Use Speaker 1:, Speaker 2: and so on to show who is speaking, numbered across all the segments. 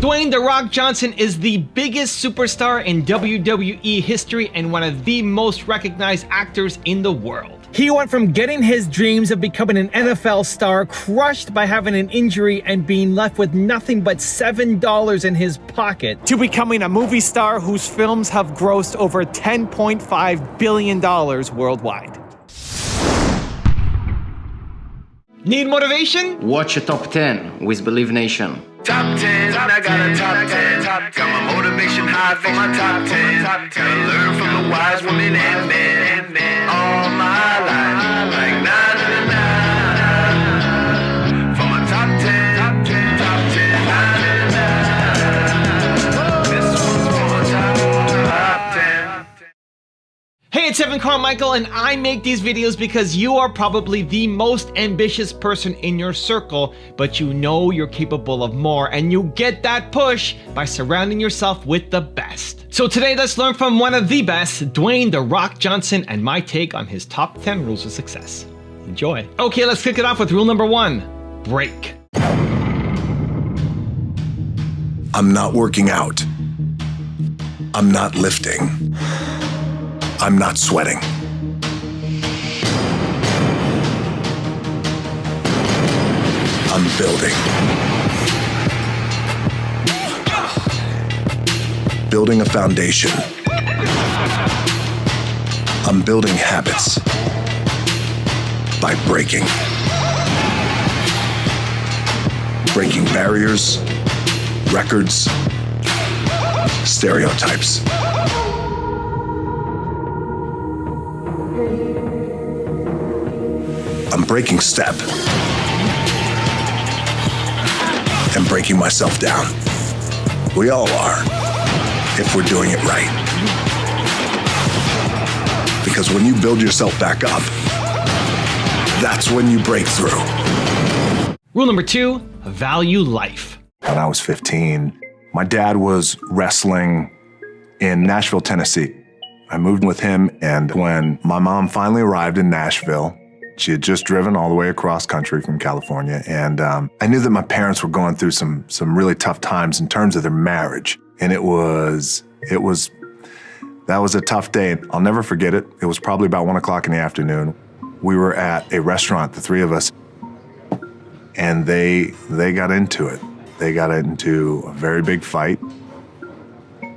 Speaker 1: Dwayne "The Rock" Johnson is the biggest superstar in WWE history and one of the most recognized actors in the world. He went from getting his dreams of becoming an NFL star crushed by having an injury and being left with nothing but $7 in his pocket, to becoming a movie star whose films have grossed over $10.5 billion worldwide. Need motivation?
Speaker 2: Watch a top 10 with Believe Nation.
Speaker 3: Top 10, I got a top 10. Got my motivation high for my top 10. Gotta learn from the wise women and men. All my life, like na na na na. For my top 10, top 10, top 10, na na na. This one's for my top 10.
Speaker 1: Hey, it's Evan Carmichael, and I make these videos because you are probably the most ambitious person in your circle, but you know you're capable of more, and you get that push by surrounding yourself with the best. So today, let's learn from one of the best, Dwayne "The Rock" Johnson, and my take on his top 10 rules of success. Enjoy. Okay, let's kick it off with rule number 1, break.
Speaker 4: I'm not working out. I'm not lifting. I'm not sweating. I'm building. Building a foundation. I'm building habits by breaking. Breaking barriers, records, stereotypes. I'm breaking step and breaking myself down. We all are, if we're doing it right. Because when you build yourself back up, that's when you break through.
Speaker 1: Rule number 2, value life.
Speaker 4: When I was 15, my dad was wrestling in Nashville, Tennessee. I moved with him, and when my mom finally arrived in Nashville, she had just driven all the way across country from California, and I knew that my parents were going through some really tough times in terms of their marriage, and that was a tough day. I'll never forget it. It was probably about 1 o'clock in the afternoon. We were at a restaurant, the three of us, and they got into it. They got into a very big fight,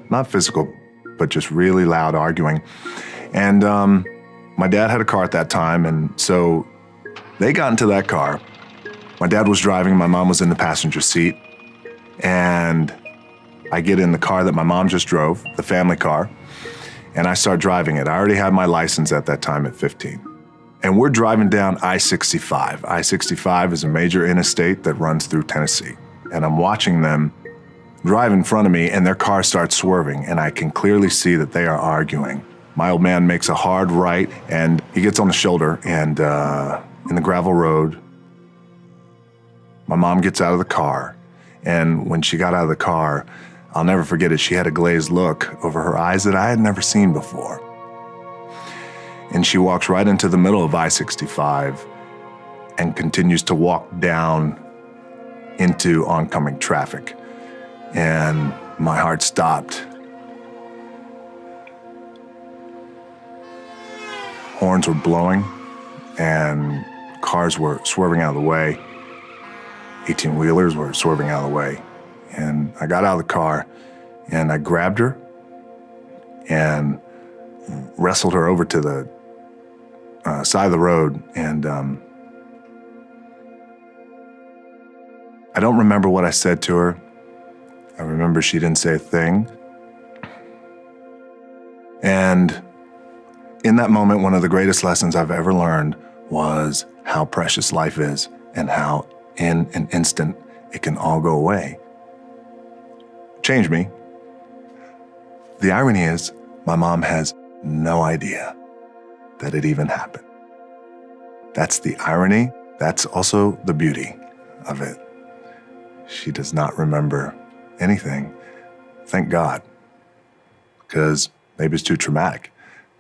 Speaker 4: not physical, but just really loud arguing, and my dad had a car at that time, and so they got into that car. My dad was driving, my mom was in the passenger seat, and I get in the car that my mom just drove, the family car, and I start driving it. I already had my license at that time at 15. And we're driving down I-65. I-65 is a major interstate that runs through Tennessee. And I'm watching them drive in front of me, and their car starts swerving, and I can clearly see that they are arguing. My old man makes a hard right, and he gets on the shoulder, and in the gravel road, my mom gets out of the car, and when she got out of the car, I'll never forget it, she had a glazed look over her eyes that I had never seen before. And she walks right into the middle of I-65 and continues to walk down into oncoming traffic. And my heart stopped. Horns were blowing, and cars were swerving out of the way. 18-wheelers were swerving out of the way. And I got out of the car, and I grabbed her and wrestled her over to the side of the road. And I don't remember what I said to her. I remember she didn't say a thing. And in that moment, one of the greatest lessons I've ever learned was how precious life is and how in an instant it can all go away. Changed me. The irony is, my mom has no idea that it even happened. That's the irony. That's also the beauty of it. She does not remember anything. Thank God. Because maybe it's too traumatic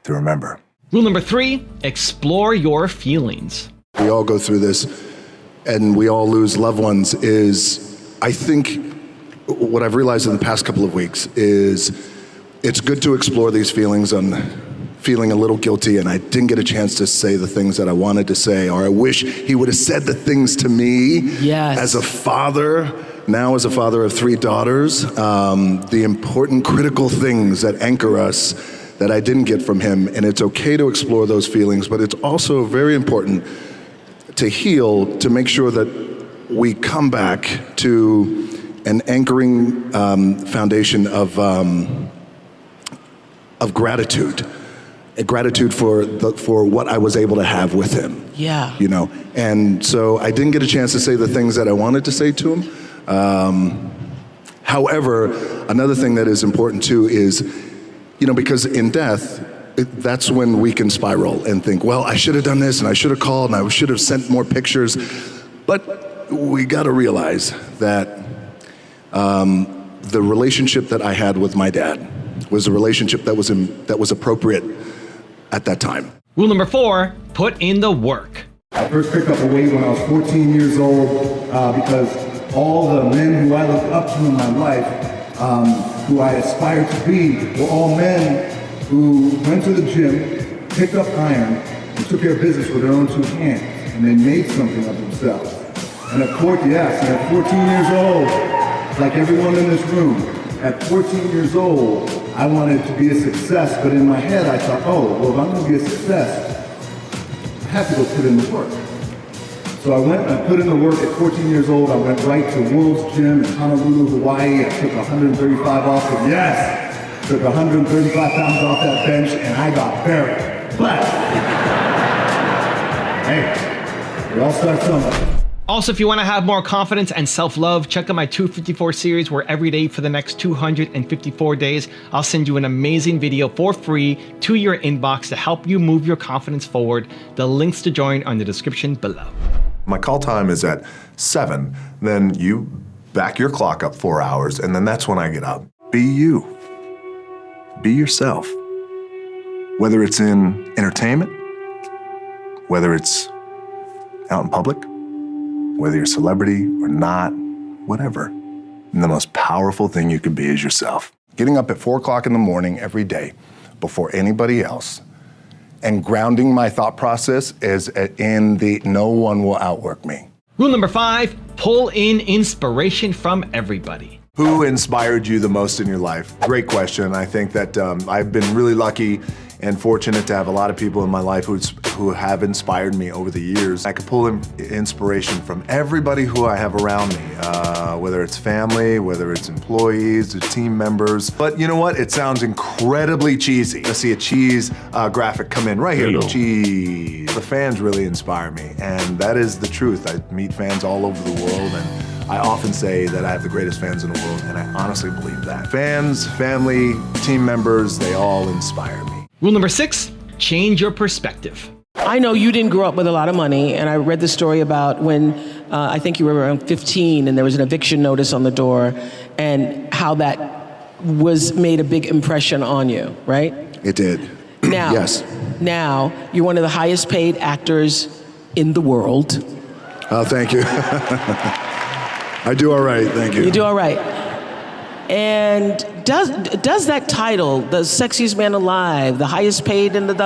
Speaker 4: to remember.
Speaker 1: Rule number 3, explore your feelings.
Speaker 5: We all go through this, and we all lose loved ones. I think what I've realized in the past couple of weeks is it's good to explore these feelings on feeling a little guilty, and I didn't get a chance to say the things that I wanted to say, or I wish he would have said the things to me.
Speaker 6: Yes.
Speaker 5: As a father, now as a father of 3 daughters, the important, critical things that anchor us that I didn't get from him, and it's okay to explore those feelings, but it's also very important to heal, to make sure that we come back to an anchoring foundation of gratitude. A gratitude for what I was able to have with him.
Speaker 6: Yeah.
Speaker 5: You know, and so I didn't get a chance to say the things that I wanted to say to him. However, another thing that is important too is, you know, because in death, that's when we can spiral and think, well, I should have done this and I should have called and I should have sent more pictures. But we got to realize that the relationship that I had with my dad was a relationship that was appropriate at that time.
Speaker 1: Rule number 4, put in the work.
Speaker 7: I first picked up a weight when I was 14 years old because all the men who I looked up to in my life, who I aspired to be, were all men who went to the gym, picked up iron, and took care of business with their own 2 hands, and they made something of themselves. And of course, yes, and at 14 years old, like everyone in this room, at 14 years old, I wanted to be a success, but in my head I thought, oh, well, if I'm going to be a success, I have to go put in the work. So I went and I put in the work at 14 years old. I went right to World's Gym in Honolulu, Hawaii. I took 135 off, and yes, took 135 pounds off that bench, and I got buried. But, hey, it all starts somewhere.
Speaker 1: Also, if you want to have more confidence and self-love, check out my 254 series where every day for the next 254 days, I'll send you an amazing video for free to your inbox to help you move your confidence forward. The links to join are in the description below.
Speaker 4: My call time is at 7, then you back your clock up 4 hours, and then that's when I get up. Be you. Be yourself. Whether it's in entertainment, whether it's out in public, whether you're a celebrity or not, whatever. And the most powerful thing you can be is yourself.
Speaker 5: Getting up at 4 o'clock in the morning every day before anybody else and grounding my thought process is in the no one will outwork me.
Speaker 1: Rule number 5, pull in inspiration from everybody.
Speaker 4: Who inspired you the most in your life? Great question. I think that I've been really lucky and fortunate to have a lot of people in my life who have inspired me over the years. I could pull inspiration from everybody who I have around me, whether it's family, whether it's employees, or team members. But you know what? It sounds incredibly cheesy. I see a cheese graphic come in right here. Hello. Cheese. The fans really inspire me, and that is the truth. I meet fans all over the world, and I often say that I have the greatest fans in the world, and I honestly believe that. Fans, family, team members, they all inspire me.
Speaker 1: Rule number 6, change your perspective.
Speaker 6: I know you didn't grow up with a lot of money, and I read the story about when I think you were around 15 and there was an eviction notice on the door, and how that made a big impression on you, right?
Speaker 5: It did.
Speaker 6: Now,
Speaker 5: yes.
Speaker 6: Now, you're one of the highest paid actors in the world.
Speaker 5: Oh, thank you. I do all right, thank you.
Speaker 6: You do all right. And does that title, the sexiest man alive, the highest paid, and what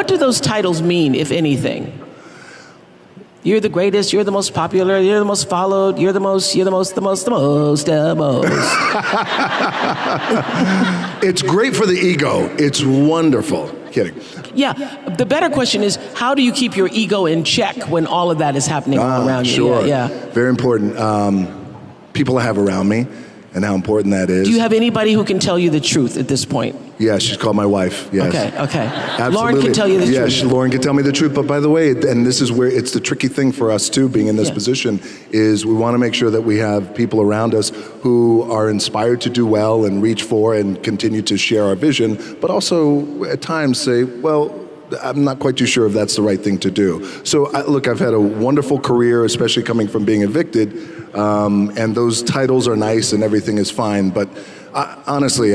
Speaker 6: do those titles mean, if anything? You're the greatest, you're the most popular, you're the most followed, you're the most.
Speaker 5: It's great for the ego. It's wonderful. Kidding.
Speaker 6: Yeah, the better question is, how do you keep your ego in check when all of that is happening all around you?
Speaker 5: Sure.
Speaker 6: Yeah.
Speaker 5: Very important. People I have around me and how important that is.
Speaker 6: Do you have anybody who can tell you the truth at this point?
Speaker 5: Yeah, she's called my wife, yes.
Speaker 6: Okay.
Speaker 5: Absolutely.
Speaker 6: Lauren can tell you the truth.
Speaker 5: Yes, Lauren can tell me the truth. But by the way, and this is where it's the tricky thing for us too, being in this position, is we want to make sure that we have people around us who are inspired to do well and reach for and continue to share our vision, but also at times say, well, I'm not quite too sure if that's the right thing to do. So look, I've had a wonderful career, especially coming from being evicted, and those titles are nice and everything is fine. But honestly,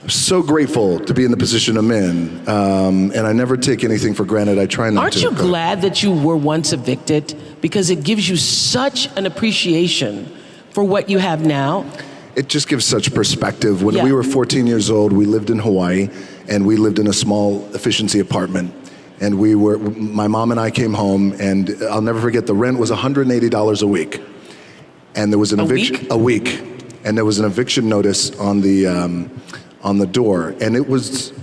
Speaker 5: so grateful to be in the position I'm in, and I never take anything for granted. I try not
Speaker 6: Aren't
Speaker 5: to.
Speaker 6: you glad that you were once evicted? Because it gives you such an appreciation for what you have now.
Speaker 5: It just gives such perspective. When
Speaker 6: Yeah.
Speaker 5: we were 14 years old, we lived in Hawaii, and we lived in a small efficiency apartment. And my mom and I came home, and I'll never forget, the rent was $180 a week. And there was an eviction a week, and there was an eviction notice on the door. And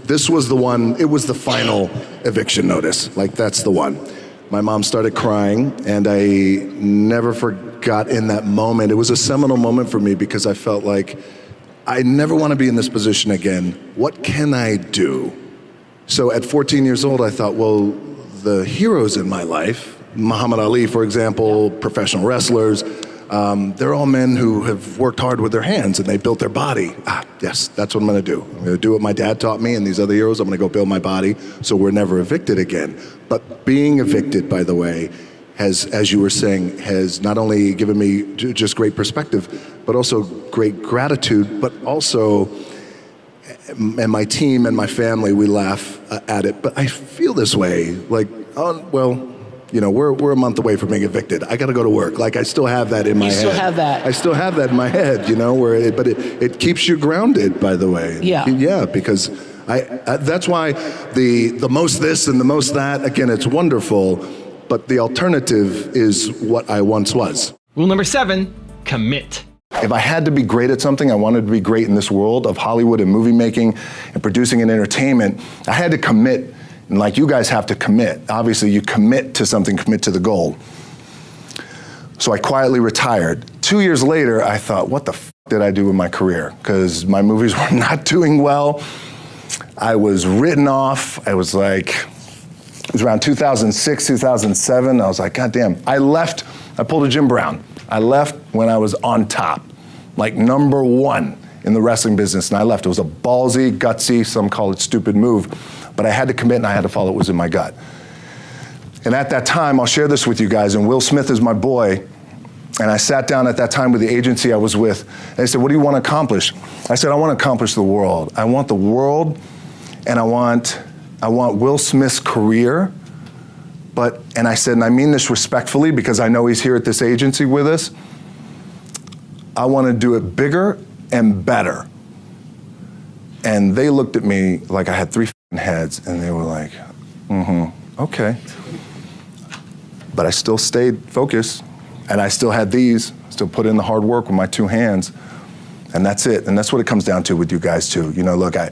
Speaker 5: this was the one, it was the final eviction notice. Like, that's the one. My mom started crying, and I never forgot in that moment. It was a seminal moment for me because I felt like I never want to be in this position again. What can I do? So at 14 years old, I thought, well, the heroes in my life, Muhammad Ali, for example, professional wrestlers, they're all men who have worked hard with their hands and they built their body. Yes, that's what I'm going to do. I'm going to do what my dad taught me and these other heroes. I'm going to go build my body so we're never evicted again. But being evicted, by the way, has, as you were saying, has not only given me just great perspective, but also great gratitude, but also, and my team and my family, we laugh at it, but I feel this way, like, oh, well, you know, we're a month away from being evicted. I got to go to work. Like, I still have that in my head.
Speaker 6: You still have that.
Speaker 5: I still have that in my head, you know, but it keeps you grounded, by the way.
Speaker 6: Yeah.
Speaker 5: Yeah, because I that's why the most this and the most that, again, it's wonderful, but the alternative is what I once was.
Speaker 1: Rule number 7, commit.
Speaker 4: If I had to be great at something, I wanted to be great in this world of Hollywood and movie making and producing and entertainment, I had to commit. And like you guys have to commit. Obviously, you commit to something, commit to the goal. So I quietly retired. 2 years later, I thought, what the f did I do with my career? Because my movies were not doing well. I was written off. I was like, it was around 2006, 2007. I was like, God damn. I left, I pulled a Jim Brown. I left when I was on top, like #1 in the wrestling business, and I left. It was a ballsy, gutsy, some call it stupid move, but I had to commit and I had to follow what was in my gut. And at that time, I'll share this with you guys, and Will Smith is my boy, and I sat down at that time with the agency I was with, and they said, what do you want to accomplish? I said, I want to accomplish the world. I want the world, and I want Will Smith's career, and I said, and I mean this respectfully because I know he's here at this agency with us, I want to do it bigger and better. And they looked at me like I had 3 heads, and they were like, okay. But I still stayed focused, and I still had still put in the hard work with my 2 hands, and that's it. And that's what it comes down to with you guys too. You know, look, I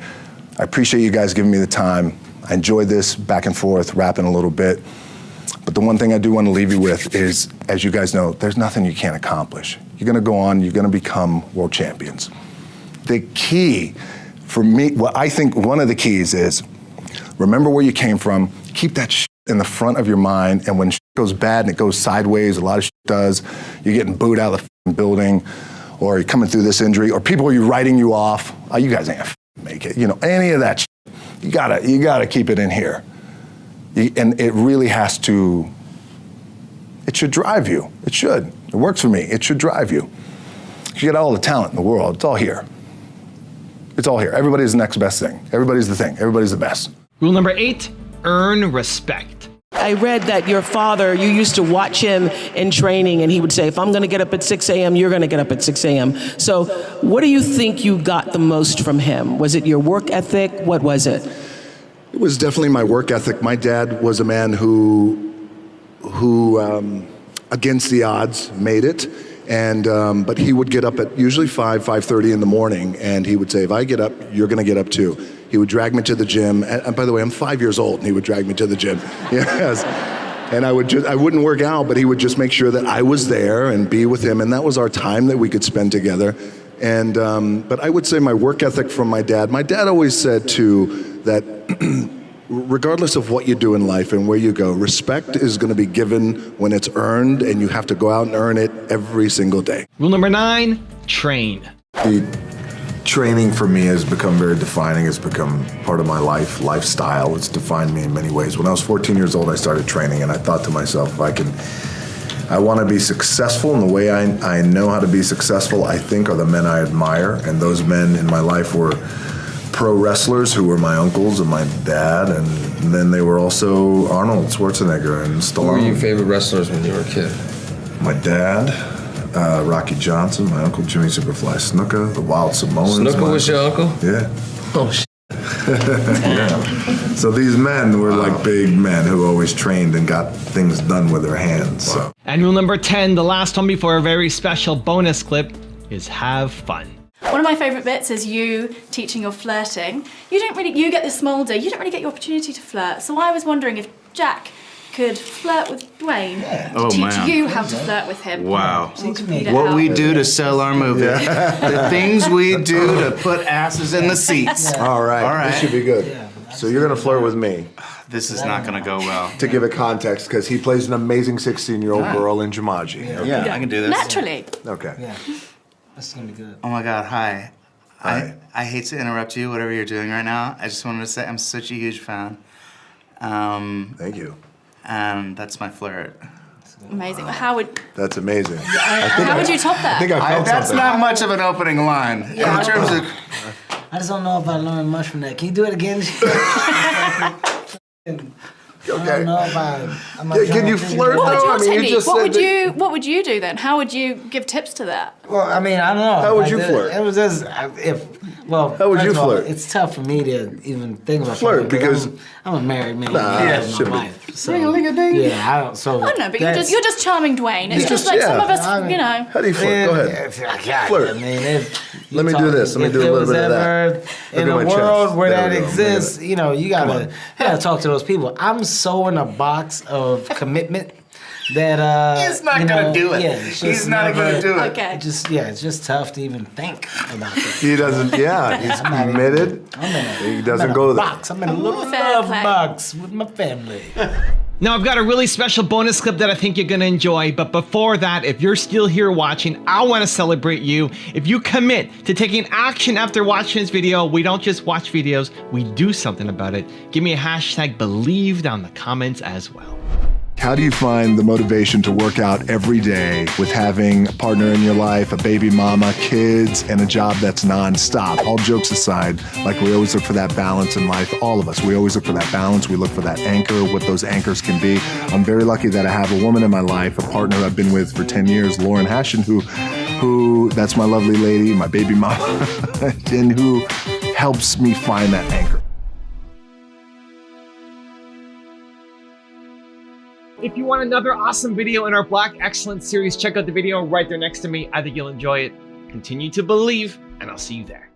Speaker 4: appreciate you guys giving me the time. I enjoy this back and forth, rapping a little bit. But the one thing I do want to leave you with is, as you guys know, there's nothing you can't accomplish. You're going to go on, you're going to become world champions. The key for me, well, I think one of the keys is remember where you came from, keep that shit in the front of your mind, and when shit goes bad and it goes sideways, a lot of shit does, you're getting booed out of the building, or you're coming through this injury, or people are writing you off, oh, you guys ain't gonna make it, you know, any of that shit, you gotta keep it in here. And it really has to, it should drive you. It should. It works for me. It should drive you. You got all the talent in the world. It's all here. It's all here. Everybody's the next best thing. Everybody's the thing. Everybody's the best.
Speaker 1: Rule number 8, earn respect.
Speaker 6: I read that your father, you used to watch him in training, and he would say, if I'm going to get up at 6 a.m., you're going to get up at 6 a.m. So what do you think you got the most from him? Was it your work ethic? What was it?
Speaker 5: It was definitely my work ethic. My dad was a man who against the odds, made it. But he would get up at usually 5:30 in the morning, and he would say, if I get up, you're going to get up too. He would drag me to the gym. And by the way, I'm 5 years old, and he would drag me to the gym. Yes. And I wouldn't work out, but he would just make sure that I was there and be with him. And that was our time that we could spend together. But I would say my work ethic from my dad always said too, that regardless of what you do in life and where you go, respect is going to be given when it's earned, and you have to go out and earn it every single day.
Speaker 1: Rule number 9, train.
Speaker 4: The training for me has become very defining. It's become part of my lifestyle. It's defined me in many ways. When I was 14 years old, I started training, and I thought to myself, I want to be successful, and the way I know how to be successful, I think, are the men I admire, and those men in my life were pro wrestlers who were my uncles and my dad, and then they were also Arnold Schwarzenegger and Stallone.
Speaker 8: Who were your favorite wrestlers when you were a kid?
Speaker 4: My dad, Rocky Johnson, my uncle Jimmy Superfly Snuka, the Wild Samoans.
Speaker 8: Snuka was your uncle?
Speaker 4: Yeah.
Speaker 8: Oh, shit.
Speaker 4: Yeah. So these men were like big men who always trained and got things done with their hands. So.
Speaker 1: And rule number 10, the last one before a very special bonus clip, is have fun.
Speaker 9: One of my favourite bits is you teaching your flirting. You get this Smolder, you don't really get your opportunity to flirt. So I was wondering if Jack could flirt with Dwayne to teach you how to flirt with him.
Speaker 10: Wow.
Speaker 9: What
Speaker 10: What we do to sell our movie. The things we do to put asses in the seats.
Speaker 4: All right. This should be good. So you're gonna flirt with me.
Speaker 10: This is not gonna go well.
Speaker 4: To give it context, because he plays an amazing 16-year-old girl in Jumanji.
Speaker 10: Yeah, I can do this.
Speaker 9: Naturally.
Speaker 4: Okay.
Speaker 11: Yeah. That's gonna be good.
Speaker 10: Oh my God, hi.
Speaker 4: Hi.
Speaker 10: I hate to interrupt you, whatever you're doing right now. I just wanted to say I'm such a huge fan.
Speaker 4: Thank you.
Speaker 10: And that's my flirt.
Speaker 9: Amazing. How would
Speaker 4: That's amazing.
Speaker 9: how would you top that?
Speaker 4: I think I felt
Speaker 10: That's
Speaker 4: something.
Speaker 10: not much of an opening line. In terms of
Speaker 11: I just don't know if I learned much from that. Can you do it again? I don't know if I'm not
Speaker 4: Can
Speaker 11: trying
Speaker 4: you
Speaker 11: to think
Speaker 4: flirt
Speaker 11: about
Speaker 9: What
Speaker 11: it.
Speaker 9: would your
Speaker 4: No, I mean, you
Speaker 9: technique?
Speaker 4: just
Speaker 9: What
Speaker 4: said
Speaker 9: would
Speaker 4: that-
Speaker 9: you What would you do then? How would you give tips to that?
Speaker 11: Well, I mean, I don't know.
Speaker 4: How would
Speaker 11: If I
Speaker 4: you
Speaker 11: did-
Speaker 4: flirt?
Speaker 11: It was just
Speaker 4: How would
Speaker 11: first
Speaker 4: you
Speaker 11: of all,
Speaker 4: flirt?
Speaker 11: It's tough for me to even think about
Speaker 4: Flirt,
Speaker 11: flirting
Speaker 4: because-
Speaker 11: I'm a married man.
Speaker 4: Nah,
Speaker 11: I have
Speaker 4: should
Speaker 11: my
Speaker 4: be.
Speaker 11: wife. So,
Speaker 4: Ring-a-ling-a-ding.
Speaker 11: yeah, I don't. So
Speaker 9: I don't know, but
Speaker 11: that's-
Speaker 9: you're just charming Dwayne. It's just like
Speaker 4: yeah.
Speaker 9: some of us,
Speaker 11: I mean-
Speaker 9: you know.
Speaker 4: How do you flirt? Go ahead.
Speaker 11: Yeah,
Speaker 4: Flirt.
Speaker 11: I mean, if you
Speaker 4: Let me do this. Let me
Speaker 11: if
Speaker 4: do a
Speaker 11: there
Speaker 4: little
Speaker 11: was
Speaker 4: bit of that.
Speaker 11: ever in
Speaker 4: Look
Speaker 11: a
Speaker 4: at my
Speaker 11: world
Speaker 4: chest.
Speaker 11: where
Speaker 4: There
Speaker 11: that
Speaker 4: we go. Look at
Speaker 11: exists,
Speaker 4: it.
Speaker 11: you know, you gotta talk to those people. I'm so in a box of commitment that
Speaker 10: He's not
Speaker 11: you
Speaker 10: gonna
Speaker 11: know,
Speaker 10: do it.
Speaker 11: Yeah, it's
Speaker 10: He's
Speaker 11: just
Speaker 10: not
Speaker 11: never-
Speaker 10: gonna do it.
Speaker 9: Okay.
Speaker 11: It's just tough to even think about that.
Speaker 4: He doesn't. Yeah, he's
Speaker 11: I'm not even-
Speaker 4: committed. He doesn't go there.
Speaker 11: Box. I'm in a little
Speaker 9: Fair
Speaker 11: love
Speaker 9: play.
Speaker 11: box with my family.
Speaker 1: Now I've got a really special bonus clip that I think you're gonna enjoy, but before that, if you're still here watching, I wanna celebrate you. If you commit to taking action after watching this video, we don't just watch videos, we do something about it. Give me a hashtag believe down in the comments as well.
Speaker 4: How do you find the motivation to work out every day with having a partner in your life, a baby mama, kids, and a job that's nonstop? All jokes aside, like we always look for that balance in life, all of us, we always look for that balance. We look for that anchor, what those anchors can be. I'm very lucky that I have a woman in my life, a partner I've been with for 10 years, Lauren Hashin, who that's my lovely lady, my baby mama, and who helps me find that anchor.
Speaker 1: If you want another awesome video in our Black Excellence series, check out the video right there next to me. I think you'll enjoy it. Continue to believe, and I'll see you there.